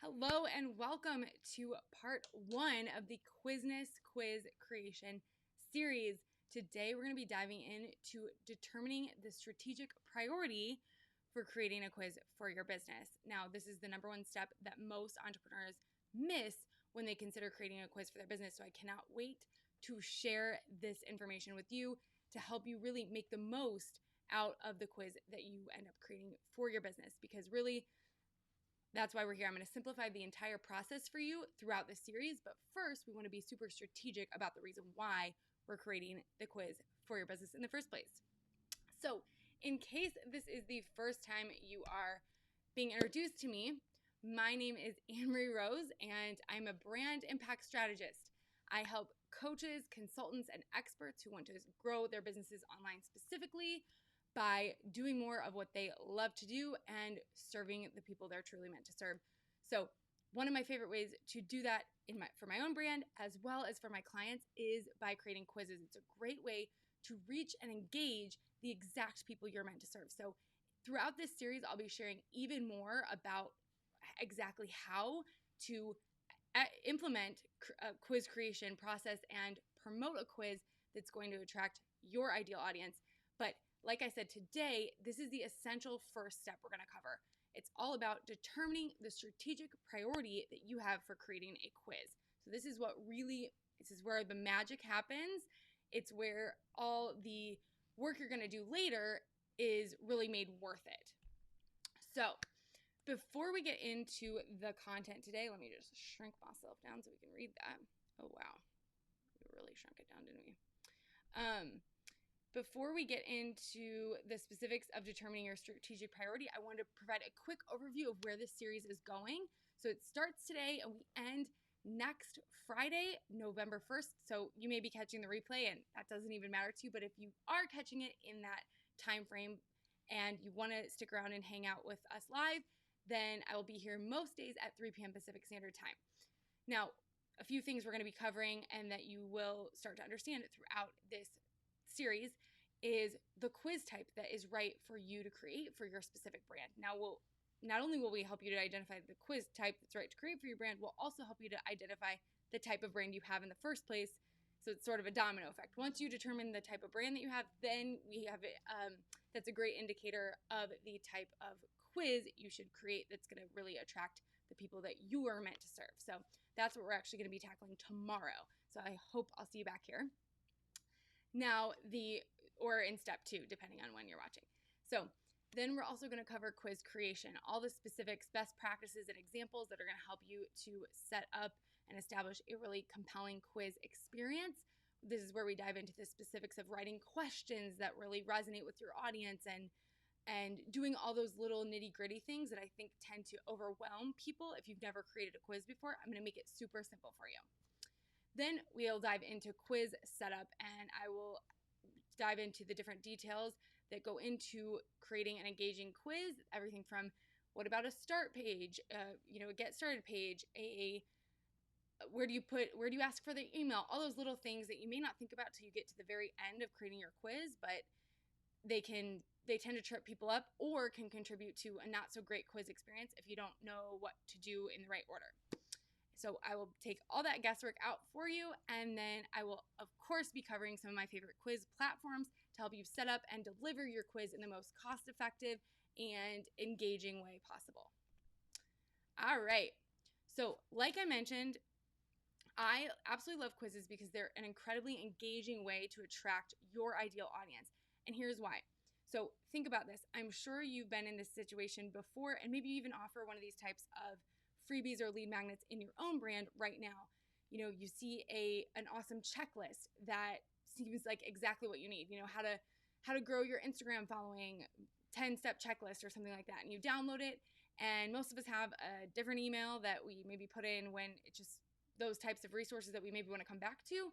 Hello and welcome to part 1 of the Quizness quiz creation series. Today we're going to be diving into determining the strategic priority for creating a quiz for your business. Now, this is the number one step that most entrepreneurs miss when they consider creating a quiz for their business. So I cannot wait to share this information with you to help you really make the most out of the quiz that you end up creating for your business, because really that's why we're here. I'm going to simplify the entire process for you throughout this series, but first we want to be super strategic about the reason why we're creating the quiz for your business in the first place. So in case this is the first time you are being introduced to me, my name is Anne-Marie Rose and I'm a brand impact strategist. I help coaches, consultants, and experts who want to grow their businesses online specifically by doing more of what they love to do and serving the people they're truly meant to serve. So one of my favorite ways to do that for my own brand as well as for my clients is by creating quizzes. It's a great way to reach and engage the exact people you're meant to serve. So throughout this series, I'll be sharing even more about exactly how to implement a quiz creation process and promote a quiz that's going to attract your ideal audience. But like I said, today, this is the essential first step we're going to cover. It's all about determining the strategic priority that you have for creating a quiz. So this is where the magic happens. It's where all the work you're going to do later is really made worth it. So before we get into the content today, let me just shrink myself down so we can read that. Oh, wow. We really shrunk it down, didn't we? Before we get into the specifics of determining your strategic priority, I want to provide a quick overview of where this series is going. So it starts today and we end next Friday, November 1st. So you may be catching the replay and that doesn't even matter to you, but if you are catching it in that time frame and you want to stick around and hang out with us live, then I will be here most days at 3 p.m. Pacific Standard Time. Now, a few things we're going to be covering and that you will start to understand throughout this series is the quiz type that is right for you to create for your specific brand. Now, not only will we help you to identify the quiz type that's right to create for your brand, we'll also help you to identify the type of brand you have in the first place. So it's sort of a domino effect. Once you determine the type of brand that you have, then we have it. That's a great indicator of the type of quiz you should create that's going to really attract the people that you are meant to serve. So that's what we're actually going to be tackling tomorrow. So I hope I'll see you back here. Now, or in step 2, depending on when you're watching. So then we're also going to cover quiz creation, all the specifics, best practices, and examples that are going to help you to set up and establish a really compelling quiz experience. This is where we dive into the specifics of writing questions that really resonate with your audience and doing all those little nitty-gritty things that I think tend to overwhelm people. If you've never created a quiz before, I'm going to make it super simple for you. Then we'll dive into quiz setup and I will dive into the different details that go into creating an engaging quiz. Everything from what about a start page, a get started page, where do you ask for the email, all those little things that you may not think about till you get to the very end of creating your quiz, but they tend to trip people up or can contribute to a not so great quiz experience if you don't know what to do in the right order. So I will take all that guesswork out for you, and then I will, of course, be covering some of my favorite quiz platforms to help you set up and deliver your quiz in the most cost-effective and engaging way possible. All right. So like I mentioned, I absolutely love quizzes because they're an incredibly engaging way to attract your ideal audience. And here's why. So think about this. I'm sure you've been in this situation before, and maybe you even offer one of these types of freebies or lead magnets in your own brand right now. You see an awesome checklist that seems like exactly what you need. How to grow your Instagram following, 10-step checklist or something like that. And you download it, and most of us have a different email that we maybe put in when it's just those types of resources that we maybe want to come back to.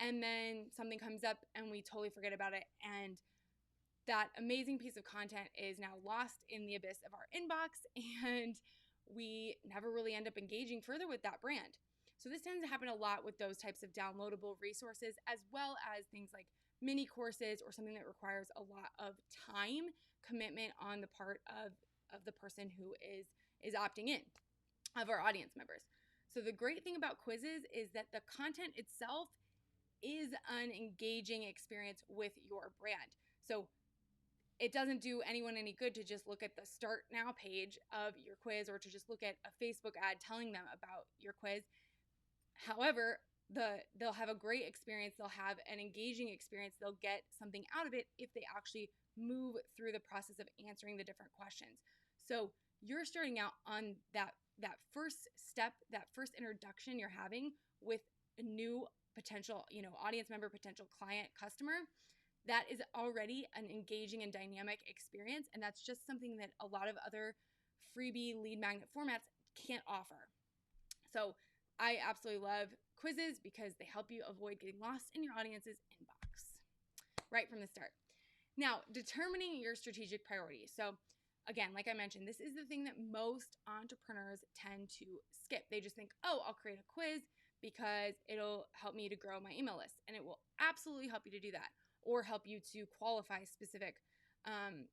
And then something comes up and we totally forget about it. And that amazing piece of content is now lost in the abyss of our inbox, and we never really end up engaging further with that brand. So this tends to happen a lot with those types of downloadable resources, as well as things like mini courses or something that requires a lot of time commitment on the part of the person who is opting in. of our audience members. So the great thing about quizzes is that the content itself is an engaging experience with your brand. So it doesn't do anyone any good to just look at the start now page of your quiz or to just look at a Facebook ad telling them about your quiz. However, they'll have a great experience, they'll have an engaging experience, they'll get something out of it if they actually move through the process of answering the different questions. So you're starting out on that first step, that first introduction you're having with a new potential, audience member, potential client, customer. That is already an engaging and dynamic experience, and that's just something that a lot of other freebie lead magnet formats can't offer. So I absolutely love quizzes because they help you avoid getting lost in your audience's inbox right from the start. Now, determining your strategic priorities. So again, like I mentioned, this is the thing that most entrepreneurs tend to skip. They just think, oh, I'll create a quiz because it'll help me to grow my email list. And it will absolutely help you to do that, or help you to qualify specific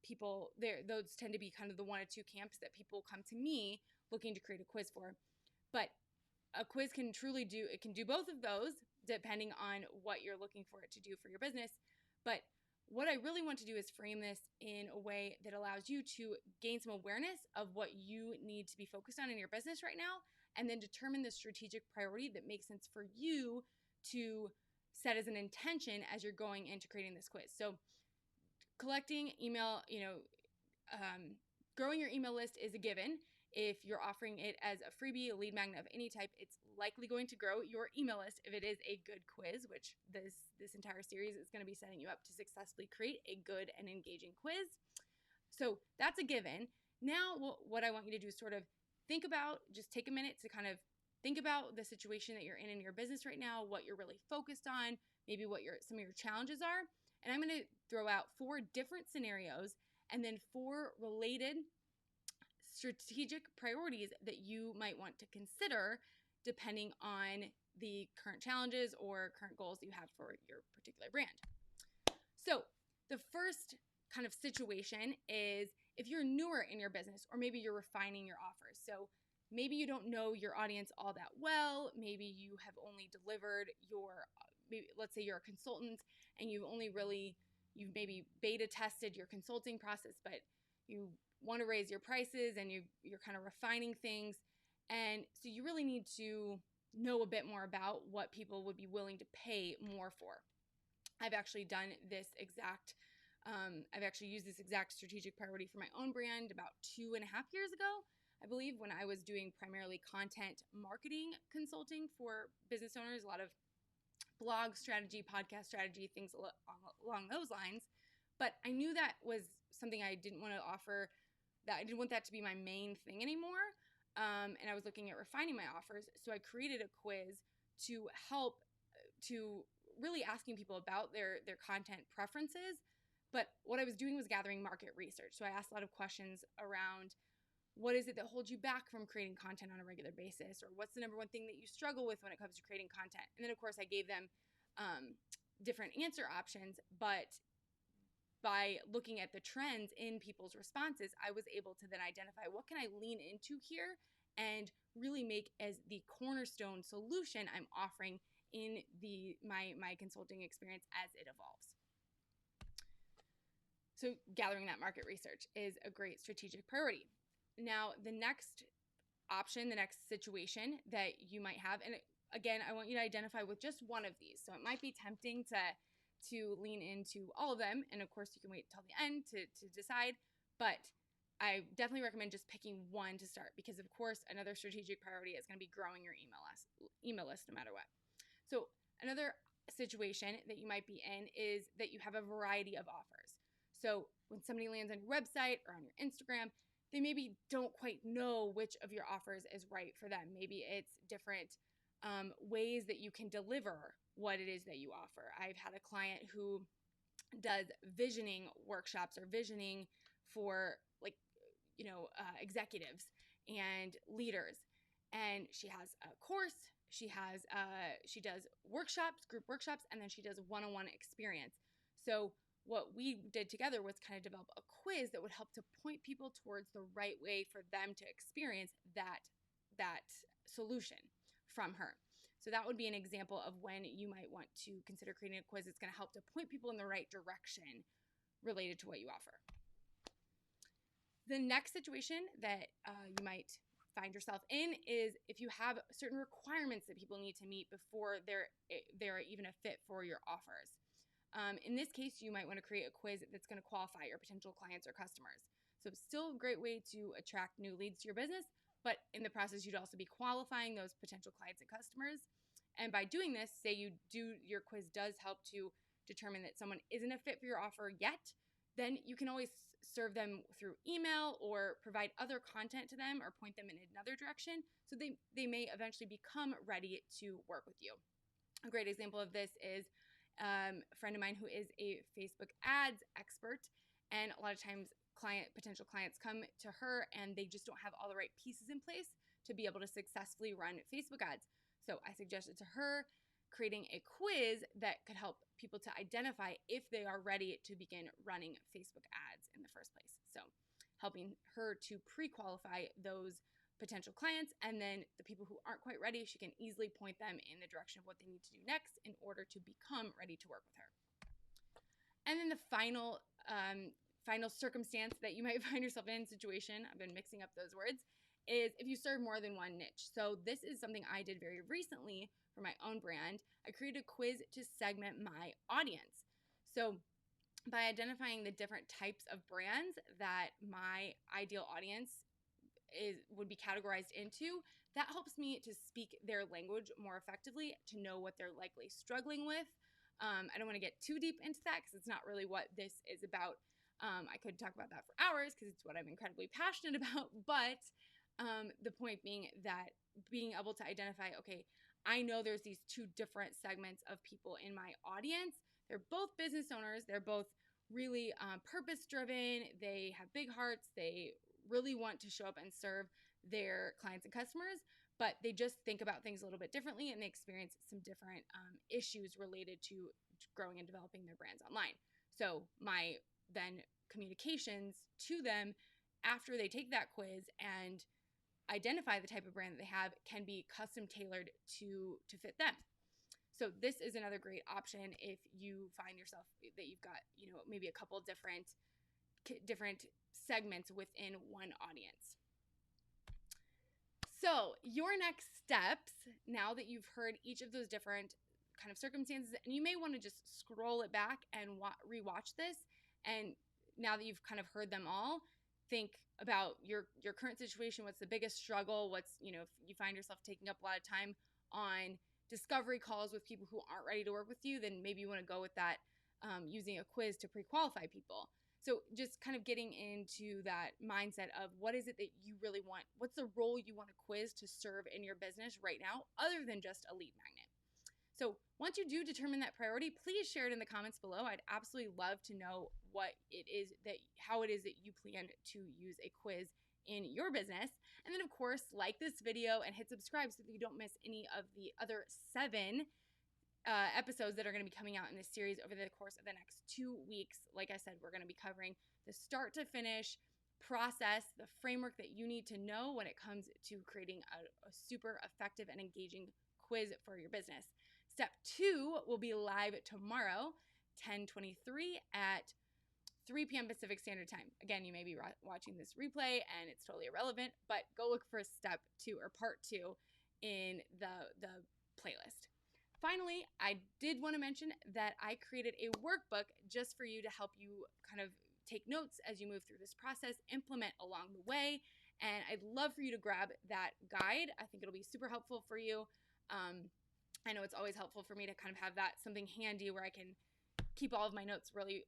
people. Those tend to be kind of the one or two camps that people come to me looking to create a quiz for. But a quiz can do both of those depending on what you're looking for it to do for your business. But what I really want to do is frame this in a way that allows you to gain some awareness of what you need to be focused on in your business right now, and then determine the strategic priority that makes sense for you to set as an intention as you're going into creating this quiz. So collecting email, growing your email list is a given. If you're offering it as a freebie, a lead magnet of any type, it's likely going to grow your email list if it is a good quiz, which this entire series is going to be setting you up to successfully create a good and engaging quiz. So that's a given. Now, what I want you to do is sort of just take a minute to kind of think about the situation that you're in your business right now, what you're really focused on, maybe what some of your challenges are. And I'm going to throw out 4 different scenarios and then 4 related strategic priorities that you might want to consider depending on the current challenges or current goals that you have for your particular brand. So the first kind of situation is if you're newer in your business, or maybe you're refining your offers. So maybe you don't know your audience all that well. Maybe you have only delivered let's say you're a consultant and you've maybe beta tested your consulting process, but you want to raise your prices and you're kind of refining things. And so you really need to know a bit more about what people would be willing to pay more for. I've actually used this exact strategic priority for my own brand about 2.5 years ago, I believe, when I was doing primarily content marketing consulting for business owners, a lot of blog strategy, podcast strategy, things along those lines. But I knew that was something I didn't want to offer, that I didn't want that to be my main thing anymore. And I was looking at refining my offers. So I created a quiz to help to really asking people about their content preferences. But what I was doing was gathering market research. So I asked a lot of questions around what is it that holds you back from creating content on a regular basis, or what's the number one thing that you struggle with when it comes to creating content. And then, of course, I gave them different answer options, but by looking at the trends in people's responses, I was able to then identify what can I lean into here and really make as the cornerstone solution I'm offering in my consulting experience as it evolves. So gathering that market research is a great strategic priority. Now, the next option, the next situation that you might have, and again, I want you to identify with just one of these. So it might be tempting to lean into all of them. And of course, you can wait till the end to decide. But I definitely recommend just picking one to start, because of course, another strategic priority is going to be growing your email list no matter what. So another situation that you might be in is that you have a variety of offers. So when somebody lands on your website or on your Instagram, they maybe don't quite know which of your offers is right for them. Maybe it's different ways that you can deliver what it is that you offer. I've had a client who does visioning workshops or visioning for executives and leaders. And she has a course, she does workshops, group workshops, and then she does one-on-one experience. So what we did together was kind of develop a quiz that would help to point people towards the right way for them to experience solution from her. So that would be an example of when you might want to consider creating a quiz that's going to help to point people in the right direction related to what you offer. The next situation that you might find yourself in is if you have certain requirements that people need to meet before they're even a fit for your offers. In this case, you might want to create a quiz that's going to qualify your potential clients or customers. So it's still a great way to attract new leads to your business, but in the process, you'd also be qualifying those potential clients and customers. And by doing this, say your quiz does help to determine that someone isn't a fit for your offer yet, then you can always serve them through email or provide other content to them or point them in another direction so they may eventually become ready to work with you. A great example of this is a friend of mine who is a Facebook ads expert, and a lot of times potential clients come to her and they just don't have all the right pieces in place to be able to successfully run Facebook ads. So I suggested to her creating a quiz that could help people to identify if they are ready to begin running Facebook ads in the first place. So helping her to pre-qualify those potential clients, and then the people who aren't quite ready, she can easily point them in the direction of what they need to do next in order to become ready to work with her. And then the final circumstance that you might find yourself in, situation, I've been mixing up those words, is if you serve more than one niche. So this is something I did very recently for my own brand. I created a quiz to segment my audience. So by identifying the different types of brands that my ideal audience would be categorized into, that helps me to speak their language more effectively, to know what they're likely struggling with. I don't want to get too deep into that because it's not really what this is about. I could talk about that for hours because it's what I'm incredibly passionate about, but the point being that being able to identify, okay, I know there's these two different segments of people in my audience. They're both business owners. They're both really purpose-driven. They have big hearts. They really want to show up and serve their clients and customers, but they just think about things a little bit differently, and they experience some different issues related to growing and developing their brands online. So my then communications to them after they take that quiz and identify the type of brand that they have can be custom tailored to fit them. So this is another great option if you find yourself that you've got, maybe a couple different segments within one audience. So your next steps, now that you've heard each of those different kind of circumstances, and you may want to just scroll it back and rewatch this, and now that you've kind of heard them all, think about your current situation. What's the biggest struggle? If you find yourself taking up a lot of time on discovery calls with people who aren't ready to work with you, then maybe you want to go with that, using a quiz to pre-qualify people. So just kind of getting into that mindset of what is it that you really want? What's the role you want a quiz to serve in your business right now, other than just a lead magnet? So once you do determine that priority, please share it in the comments below. I'd absolutely love to know how it is that you plan to use a quiz in your business. And then of course, like this video and hit subscribe so that you don't miss any of the other 7 episodes that are going to be coming out in this series over the course of the next 2 weeks. Like I said, we're going to be covering the start to finish process, the framework that you need to know when it comes to creating a super effective and engaging quiz for your business. Step 2 will be live tomorrow, 10/23 at 3 p.m. Pacific Standard Time. Again, you may be watching this replay and it's totally irrelevant, but go look for step 2 or part 2 in the playlist. Finally, I did want to mention that I created a workbook just for you to help you kind of take notes as you move through this process, implement along the way, and I'd love for you to grab that guide. I think it'll be super helpful for you. I know it's always helpful for me to kind of have something handy where I can keep all of my notes really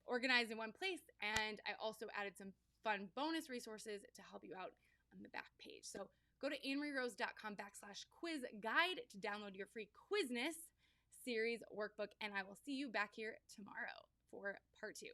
organized in one place, and I also added some fun bonus resources to help you out on the back page. So go to annemarierose.com/quiz guide to download your free Quizness series workbook, and I will see you back here tomorrow for part 2.